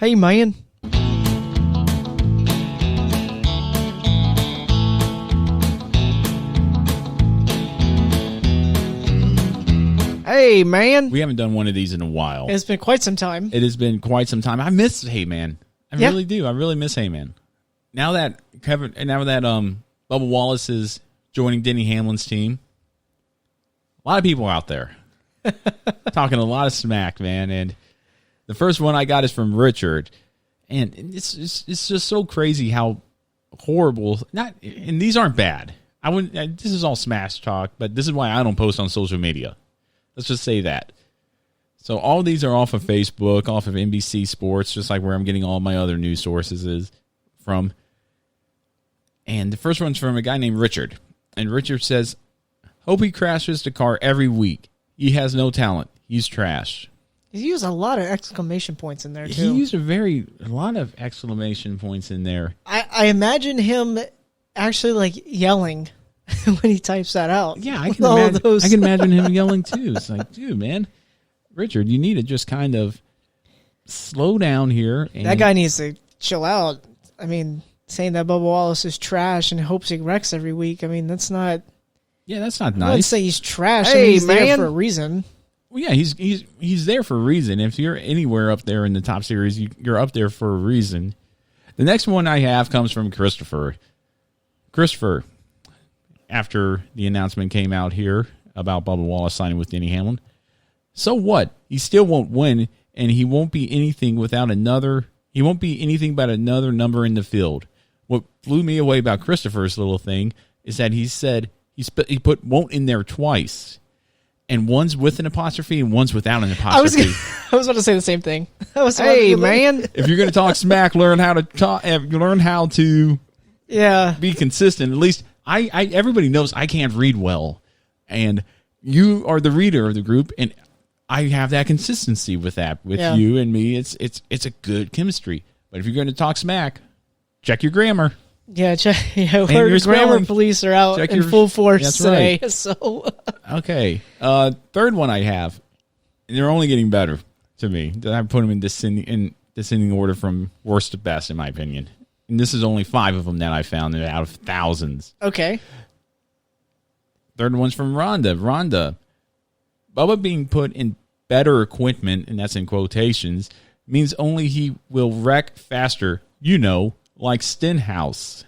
Hey, man. Hey, man. We haven't done one of these in a while. It's been quite some time. It has been quite some time. I miss Hey Man. I Yeah. really do. I really miss Hey Man. Now that Bubba Wallace is joining Denny Hamlin's team, a lot of people out there talking a lot of smack, man. And the first one I got is from Richard, and it's just so crazy how horrible. And these aren't bad. I wouldn't. This is all smash talk, but this is why I don't post on social media. Let's just say that. So all these are off of Facebook, off of NBC Sports, just like where I'm getting all my other news sources is from. And the first one's from a guy named Richard. And Richard says, hope he crashes the car every week. He has no talent. He's trash. He used a lot of exclamation points in there, too. He used a lot of exclamation points in there. I imagine him actually, like, yelling when he types that out. Yeah, I can imagine him yelling, too. It's like, dude, man. Richard, you need to just kind of slow down here. And that guy needs to chill out. I mean, saying that Bubba Wallace is trash and hopes he wrecks every week. I mean, that's not... Yeah, that's not I nice. wouldn't say he's trash. Hey, I mean, he's man. there for a reason. Well, yeah, he's there for a reason. If you're anywhere up there in the top series, you're up there for a reason. The next one I have comes from Christopher. Christopher, after the announcement came out here about Bubba Wallace signing with Denny Hamlin, so what? He still won't win, and he won't be anything without another. He won't be anything but another number in the field. What blew me away about Christopher's little thing is that he said he put "won't" in there twice, and one's with an apostrophe and one's without an apostrophe. I was about to say the same thing. Hey, man! If you're going to talk smack, learn how to talk. Learn how to be consistent. At least everybody knows I can't read well, and you are the reader of the group, and I have that consistency with you and me. It's a good chemistry. But if you're going to talk smack, check your grammar. Yeah, our grammar police are out in full force today. Right. So okay, third one I have, and they're only getting better to me. I put them in descending order from worst to best, in my opinion. And this is only 5 of them that I found out of thousands. Okay. Third one's from Rhonda. Bubba being put in better equipment, and that's in quotations, means only he will wreck faster, like Stenhouse.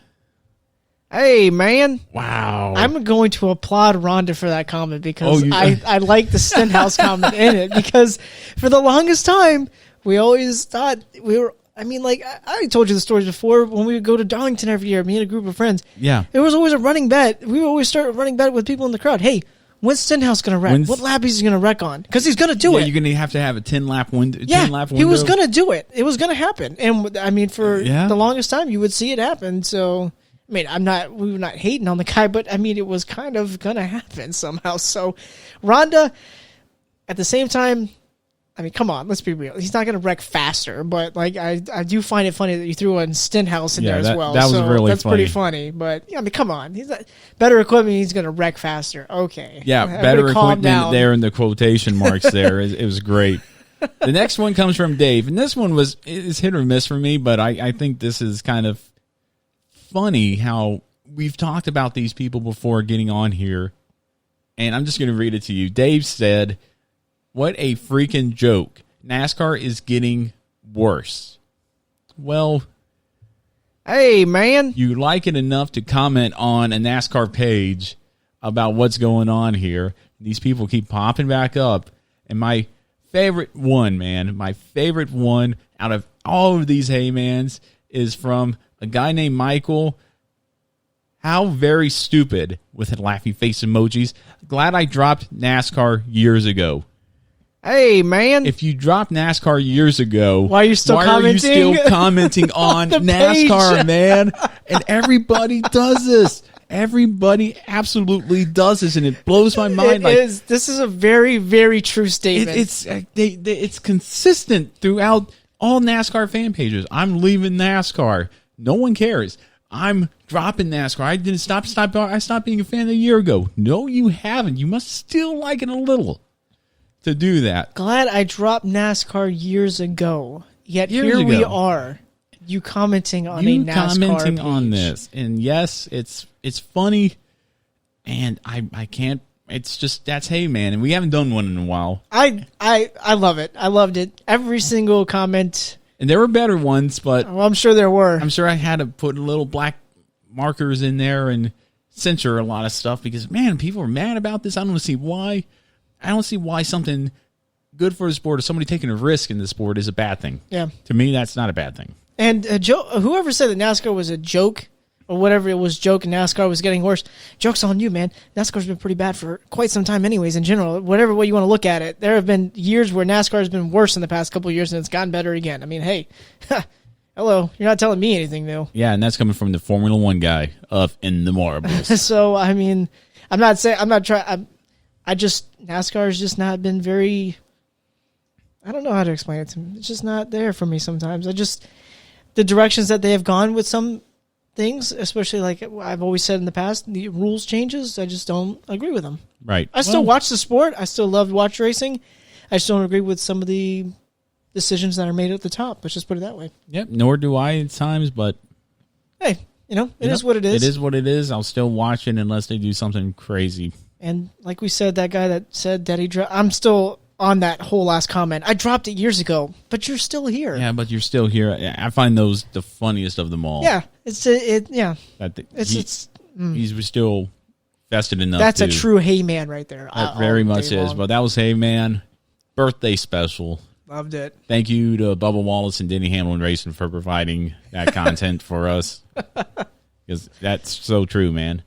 Hey, man. Wow. I'm going to applaud Rhonda for that comment because I like the Stenhouse comment in it because for the longest time, we always thought we were... I mean, like, I told you the stories before when we would go to Darlington every year, me and a group of friends. Yeah. There was always a running bet. We would always start a running bet with people in the crowd. Hey, when's Stenhouse going to wreck? What lap is he going to wreck on? Because he's going to do it. You're going to have a 10-lap window. Yeah, he was going to do it. It was going to happen. And, I mean, for the longest time, you would see it happen. So, I mean, we were not hating on the guy, but, I mean, it was kind of going to happen somehow. So, Rhonda, at the same time, I mean, come on, let's be real. He's not going to wreck faster, but like I do find it funny that you threw a Stenhouse in there as well. That was really that's funny. Pretty funny. But yeah, I mean, come on, he's better equipment. He's going to wreck faster. Okay, yeah, better equipment there in the quotation marks. There, it was great. The next one comes from Dave, and this one is hit or miss for me, but I think this is kind of funny how we've talked about these people before getting on here, and I'm just going to read it to you. Dave said, "What a freaking joke. NASCAR is getting worse." Well, hey, man. You like it enough to comment on a NASCAR page about what's going on here. These people keep popping back up. And my favorite one, out of all of these Heymans is from a guy named Michael. How very stupid, with laughy face emojis. Glad I dropped NASCAR years ago. Hey, man. If you dropped NASCAR years ago, why are you still commenting on NASCAR, man? And everybody does this. Everybody absolutely does this, and it blows my mind. This is a very, very true statement. It's consistent throughout all NASCAR fan pages. I'm leaving NASCAR. No one cares. I'm dropping NASCAR. I stopped being a fan a year ago. No, you haven't. You must still like it a little to do that. Glad I dropped NASCAR years ago. Yet here we are, you commenting on a NASCAR page. On this. And yes, it's funny, and I can't. It's just, that's Hey Man, and we haven't done one in a while. I love it. I loved it. Every single comment. And there were better ones, but I'm sure there were. I'm sure I had to put little black markers in there and censor a lot of stuff because, man, people are mad about this. I don't see why. I don't see why something good for the sport or somebody taking a risk in the sport is a bad thing. Yeah. To me, that's not a bad thing. And whoever said that NASCAR was a joke or whatever it was, joke and NASCAR was getting worse, joke's on you, man. NASCAR's been pretty bad for quite some time anyways in general. Whatever way you want to look at it, there have been years where NASCAR has been worse in the past couple of years and it's gotten better again. I mean, hey, hello, you're not telling me anything new. Yeah, and that's coming from the Formula One guy up in the marbles. So, I mean, NASCAR has just not been very, I don't know how to explain it to me. It's just not there for me sometimes. The directions that they have gone with some things, especially like I've always said in the past, the rules changes, I just don't agree with them. Right. I still watch the sport. I still love to watch racing. I just don't agree with some of the decisions that are made at the top. Let's just put it that way. Yep. Nor do I at times, but hey, it is what it is. It is what it is. I'll still watch it unless they do something crazy. And like we said, that guy that said that I'm still on that whole last comment. I dropped it years ago, but you're still here. Yeah, but you're still here. I find those the funniest of them all. Yeah, he's still vested enough. That's a true Hey Man right there. That very much is. But that was Hey Man birthday special. Loved it. Thank you to Bubba Wallace and Denny Hamlin Racing for providing that content for us. Because that's so true, man.